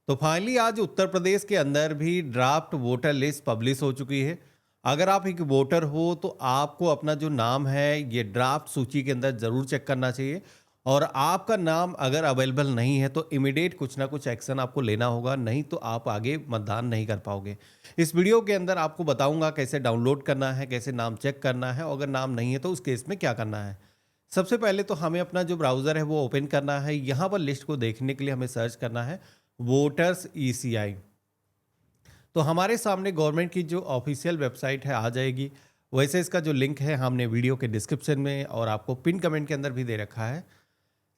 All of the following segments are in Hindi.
तो फाइनली आज उत्तर प्रदेश के अंदर भी ड्राफ्ट वोटर लिस्ट पब्लिश हो चुकी है। अगर आप एक वोटर हो तो आपको अपना जो नाम है ये ड्राफ्ट सूची के अंदर ज़रूर चेक करना चाहिए। और आपका नाम अगर अवेलेबल नहीं है तो इमीडिएट कुछ ना कुछ एक्शन आपको लेना होगा, नहीं तो आप आगे मतदान नहीं कर पाओगे। इस वीडियो के अंदर आपको बताऊंगा कैसे डाउनलोड करना है, कैसे नाम चेक करना है, और अगर नाम नहीं है तो उस केस में क्या करना है। सबसे पहले तो हमें अपना जो ब्राउज़र है वो ओपन करना है। यहाँ पर लिस्ट को देखने के लिए हमें सर्च करना है वोटर्स ईसीआई। तो हमारे सामने गवर्नमेंट की जो ऑफिशियल वेबसाइट है आ जाएगी। वैसे इसका जो लिंक है हमने वीडियो के डिस्क्रिप्शन में और आपको पिन कमेंट के अंदर भी दे रखा है,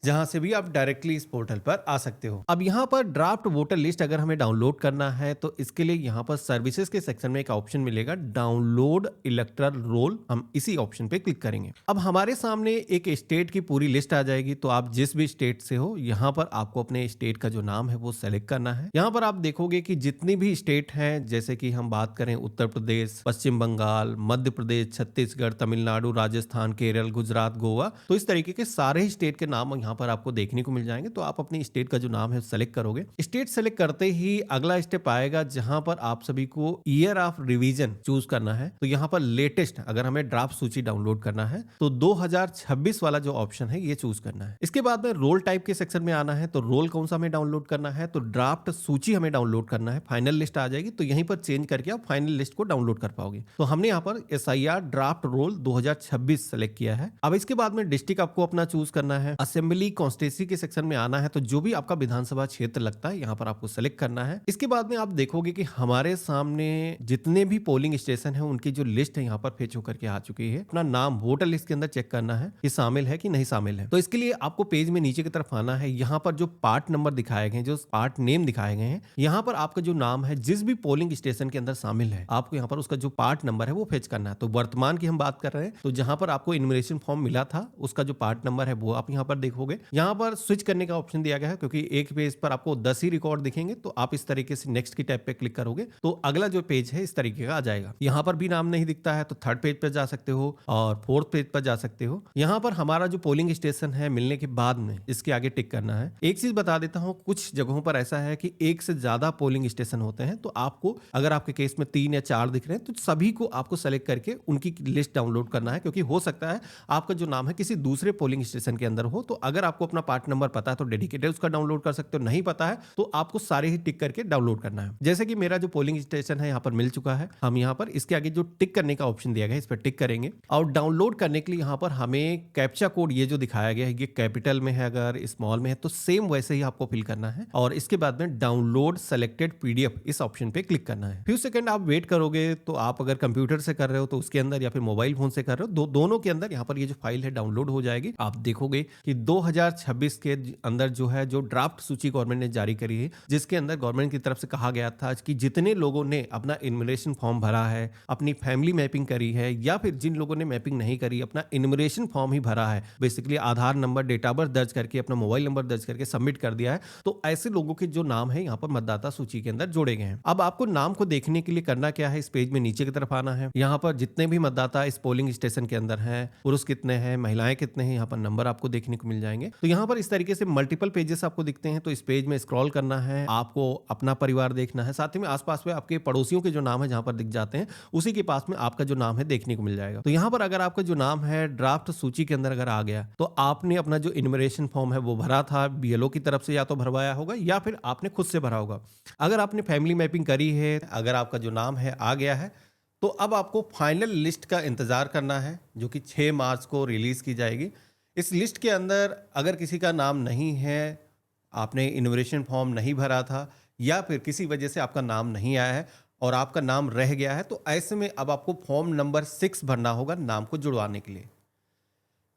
जहां से भी आप डायरेक्टली इस पोर्टल पर आ सकते हो। अब यहाँ पर ड्राफ्ट वोटर लिस्ट अगर हमें डाउनलोड करना है तो इसके लिए यहाँ पर सर्विसेज के सेक्शन में एक ऑप्शन मिलेगा डाउनलोड इलेक्टरल रोल। हम इसी ऑप्शन पे क्लिक करेंगे। अब हमारे सामने एक स्टेट की पूरी लिस्ट आ जाएगी। तो आप जिस भी स्टेट से हो यहाँ पर आपको अपने स्टेट का जो नाम है वो सेलेक्ट करना है। यहाँ पर आप देखोगे कि जितनी भी स्टेट हैं, जैसे कि हम बात करें उत्तर प्रदेश, पश्चिम बंगाल, मध्य प्रदेश, छत्तीसगढ़, तमिलनाडु, राजस्थान, केरल, गुजरात, गोवा, तो इस तरीके के सारे स्टेट के नाम यहाँ पर आपको देखने को मिल जाएंगे। तो आप अपनी स्टेट का जो नाम है सेलेक्ट करोगे। स्टेट सेलेक्ट करते ही अगला स्टेप आएगा जहां पर आप सभी को ईयर ऑफ रिवीजन चूज करना है। तो यहाँ पर लेटेस्ट अगर हमें ड्राफ्ट सूची डाउनलोड करना है तो 2026 वाला जो ऑप्शन है ये चूज करना है। इसके बाद में रोल टाइप के सेक्शन में आना है। तो रोल कौन सा हमें डाउनलोड करना है, तो ड्राफ्ट सूची हमें डाउनलोड करना है। फाइनल लिस्ट आ जाएगी तो यहीं पर चेंज करके आप फाइनल लिस्ट को डाउनलोड कर पाओगे। तो हमने यहाँ पर SIR ड्राफ्ट रोल 2026 सेलेक्ट किया है। अब इसके बाद में डिस्ट्रिक्ट आपको अपना चूज करना है। असेंबली कॉन्स्टिट्यूंसी के सेक्शन में आना है। तो जो भी आपका विधानसभा क्षेत्र लगता है यहाँ पर आपको सेलेक्ट करना है। इसके बाद में आप देखोगे कि हमारे सामने जितने भी पोलिंग स्टेशन है उनकी जो लिस्ट है यहाँ पर फेच होकर के आ चुकी है। अपना नाम वोटर लिस्ट के अंदर चेक करना है कि शामिल है कि नहीं शामिल है। तो इसके लिए आपको पेज में नीचे की तरफ आना है। यहाँ पर जो पार्ट नंबर दिखाए गए, जो पार्ट नेम दिखाए गए हैं, यहाँ पर आपका जो नाम है जिस भी पोलिंग स्टेशन के अंदर शामिल है आपको यहाँ पर उसका जो पार्ट नंबर है वो फेच करना है। तो वर्तमान की हम बात कर रहे हैं तो जहां पर आपको इन्यूमरेशन फॉर्म मिला था उसका जो पार्ट नंबर है वो आप यहाँ पर देखोगे। यहाँ पर स्विच करने का ऑप्शन दिया गया है क्योंकि एक पेज पर आपको 10 ही रिकॉर्ड दिखेंगे। तो आप इस तरीके से नेक्स्ट की टैब पे क्लिक करोगे तो अगला जो पेज है इस तरीके का आ जाएगा। यहाँ पर भी नाम नहीं दिखता है तो थर्ड पेज पर जा सकते हो और फोर्थ पेज पर जा सकते हो। यहाँ पर हमारा जो पोलिंग स्टेशन है मिलने के बाद में इसके आगे टिक करना है। एक चीज बता देता हूँ, कुछ जगहों पर ऐसा है कि एक से ज्यादा पोलिंग स्टेशन होते हैं। तो आपको अगर आपके केस में 3 या 4 दिख रहे हैं तो सभी को आपको सेलेक्ट करके उनकी लिस्ट डाउनलोड करना है, क्योंकि हो सकता है आपका जो नाम है किसी दूसरे पोलिंग स्टेशन के अंदर हो। तो अगर आपको अपना पार्ट नंबर पता है तो डेडिकेटेड उसका डाउनलोड कर सकते हो, नहीं पता है तो आपको सारे ही टिक करके डाउनलोड करना है। जैसे कि मेरा जो पोलिंग स्टेशन है यहाँ पर मिल चुका है। हम यहाँ पर इसके आगे जो टिक करने का ऑप्शन दिया गया है इस पर टिक करेंगे और डाउनलोड करने के लिए यहाँ पर हमें कैप्चा कोड ये जो दिखाया गया है ये कैपिटल में है, अगर स्मॉल में है तो सेम वैसे ही आपको फिल करना है। और इसके बाद में डाउनलोड सेलेक्टेड PDF इस ऑप्शन पे क्लिक करना है। फ्यू सेकंड आप वेट करोगे। तो आप अगर कंप्यूटर से कर रहे हो तो उसके अंदर या फिर मोबाइल फोन से कर रहे हो, दोनों के अंदर यहाँ पर ये जो फाइल है डाउनलोड हो जाएगी। आप देखोगे कि 2026 के अंदर जो है जो ड्राफ्ट सूची गवर्नमेंट ने जारी करी है, जिसके अंदर गवर्नमेंट की तरफ से कहा गया था कि जितने लोगों ने अपना इन्यूमरेशन फॉर्म भरा है, अपनी फैमिली मैपिंग करी है, या फिर जिन लोगों ने मैपिंग नहीं करी अपना इन्यूमरेशन फॉर्म ही भरा है, basically Aadhaar number, date of birth दर्ज करके, अपना मोबाइल नंबर दर्ज करके सबमिट कर दिया है, तो ऐसे लोगों के जो नाम है यहाँ पर मतदाता सूची के अंदर जोड़े गए हैं। अब आपको नाम को देखने के लिए करना क्या है, इस पेज में नीचे की तरफ आना है। यहाँ पर जितने भी मतदाता इस पोलिंग स्टेशन के अंदर हैं, पुरुष कितने हैं, महिलाएं कितने हैं, यहाँ पर नंबर आपको देखने को मिल जाएंगे। तो यहाँ पर इस तरीके से मल्टीपल पेजेस आपको दिखते हैं। तो इस पेज में स्क्रॉल करना है, आपको अपना परिवार देखना है, साथ ही में आसपास में आपके पड़ोसियों के जो नाम है जहां पर दिख जाते हैं उसी के पास में आपका जो नाम है देखने को मिल जाएगा। तो यहाँ पर अगर आपका जो नाम है ड्राफ्ट सूची के अंदर अगर आ गया तो आपने अपना जो इन्यूमरेशन फॉर्म है वो भरा था, BLO की तरफ से या तो भरवाया होगा या फिर आपने खुद से भरा होगा। अगर आपने फैमिली मैपिंग करी है, अगर आपका जो नाम है आ गया है, तो अब आपको फाइनल लिस्ट का इंतजार करना है जो कि 6 मार्च को रिलीज की जाएगी। इस लिस्ट के अंदर अगर किसी का नाम नहीं है, आपने इन्यूमरेशन फॉर्म नहीं भरा था या फिर किसी वजह से आपका नाम नहीं आया है और आपका नाम रह गया है, तो ऐसे में अब आपको फॉर्म नंबर 6 भरना होगा नाम को जुड़वाने के लिए।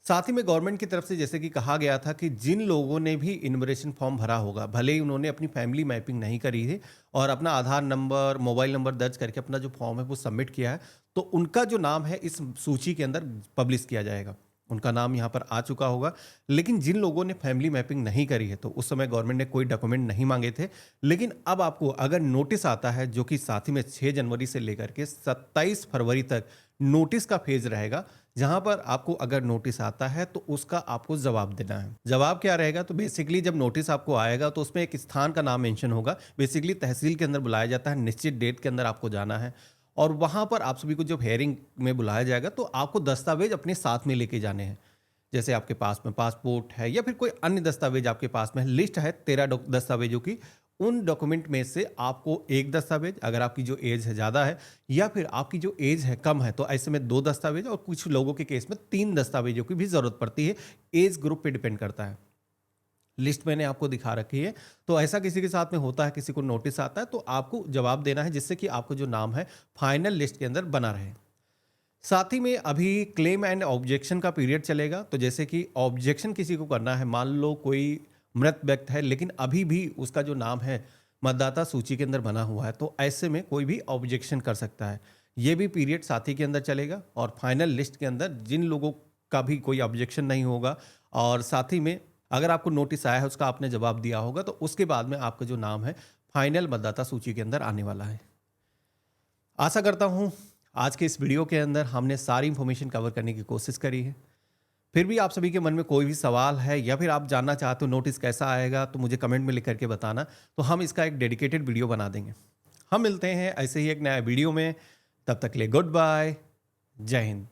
साथ ही में गवर्नमेंट की तरफ से जैसे कि कहा गया था कि जिन लोगों ने भी इन्यूमरेशन फॉर्म भरा होगा, भले ही उन्होंने अपनी फैमिली मैपिंग नहीं करी है और अपना आधार नंबर, मोबाइल नंबर दर्ज करके अपना जो फॉर्म है वो सबमिट किया है, तो उनका जो नाम है इस सूची के अंदर पब्लिश किया जाएगा। उनका नाम यहाँ पर आ चुका होगा। लेकिन जिन लोगों ने फैमिली मैपिंग नहीं करी है तो उस समय गवर्नमेंट ने कोई डॉक्यूमेंट नहीं मांगे थे, लेकिन अब आपको अगर नोटिस आता है जो कि साथ ही में 6 जनवरी से लेकर के 27 फरवरी तक नोटिस का फेज रहेगा। जहाँ पर आपको अगर नोटिस आता है तो उसका आपको जवाब देना है। जवाब क्या रहेगा? तो बेसिकली जब नोटिस आपको आएगा तो उसमें एक स्थान का नाम मेंशन होगा। बेसिकली तहसील के अंदर बुलाया जाता है, निश्चित डेट के अंदर आपको जाना है और वहाँ पर आप सभी को जब हियरिंग में बुलाया जाएगा तो आपको दस्तावेज अपने साथ में लेके जाने हैं। जैसे आपके पास में पासपोर्ट है या फिर कोई अन्य दस्तावेज आपके पास में है, लिस्ट है 13 दस्तावेजों की। उन डॉक्यूमेंट में से आपको एक दस्तावेज, अगर आपकी जो एज है ज़्यादा है या फिर आपकी जो एज है कम है, तो ऐसे में 2 दस्तावेज और कुछ लोगों के केस में 3 दस्तावेजों की भी ज़रूरत पड़ती है। एज ग्रुप पे डिपेंड करता है। लिस्ट मैंने आपको दिखा रखी है। तो ऐसा किसी के साथ में होता है, किसी को नोटिस आता है, तो आपको जवाब देना है जिससे कि आपको जो नाम है फाइनल लिस्ट के अंदर बना रहे। साथ ही में अभी क्लेम एंड ऑब्जेक्शन का पीरियड चलेगा। तो जैसे कि ऑब्जेक्शन किसी को करना है, मान लो कोई मृत व्यक्ति है लेकिन अभी भी उसका जो नाम है मतदाता सूची के अंदर बना हुआ है, तो ऐसे में कोई भी ऑब्जेक्शन कर सकता है। ये भी पीरियड साथ ही के अंदर चलेगा और फाइनल लिस्ट के अंदर जिन लोगों का भी कोई ऑब्जेक्शन नहीं होगा और साथ ही में अगर आपको नोटिस आया है उसका आपने जवाब दिया होगा, तो उसके बाद में आपका जो नाम है फाइनल मतदाता सूची के अंदर आने वाला है। आशा करता हूँ आज के इस वीडियो के अंदर हमने सारी इंफॉर्मेशन कवर करने की कोशिश करी है। फिर भी आप सभी के मन में कोई भी सवाल है या फिर आप जानना चाहते हो नोटिस कैसा आएगा, तो मुझे कमेंट में लिख करके बताना, तो हम इसका एक डेडिकेटेड वीडियो बना देंगे। हम मिलते हैं ऐसे ही एक नया वीडियो में, तब तक के लिए गुड बाय, जय हिंद।